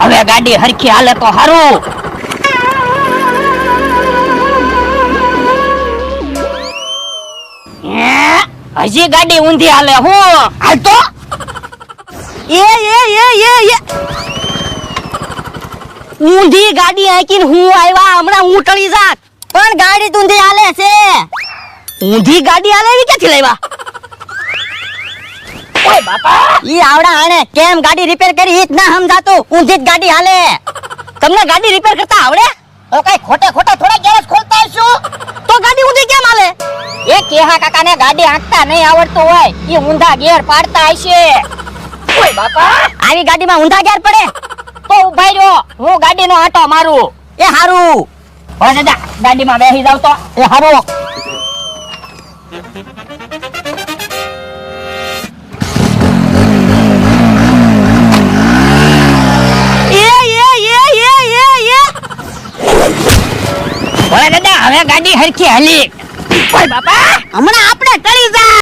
હવે ગાડી હરખી હાલે તો હારું. હજી ગાડી ઊંધી હાલે હું હાલ તો. એ ઊંધી ગાડી આંકીને હું આવ્યા હમણાં હું ટળી જાત પણ ગાડી ઊંધી હાલે છે. ઊંધી ગાડી હાલે એવી ક્યાંથી લાવ્યા? ઓય બાપા ઈ આવડા આણે કેમ ગાડી રિપેર કરી ઈ જ ના સમજાતું. ઊંધી જ ગાડી હાલે. તમને ગાડી રિપેર કરતા આવડે? તો કઈ ખોટે ખોટા થોડા ગેરેજ ખોલતા હશો? તો ગાડી ઊંધી કેમ હાલે? એ કેહા કાકાને ગાડી હાંકતા નહીં આવડતું હોય ઈ ઊંધા ગેર પાડતા હશે. ઓય બાપા આવી ગાડીમાં ઊંધા ગેર પડે? તો ઉભા રહ્યો હું ગાડીનો આંટો મારું. એ હારું. હવે દાદા ગાડીમાં બેસી જાવ તો. એ હારું. હવે દાદા હવે ગાડી હરખી હાલી. ઓય બાપા હમણાં આપણે ટળી જા.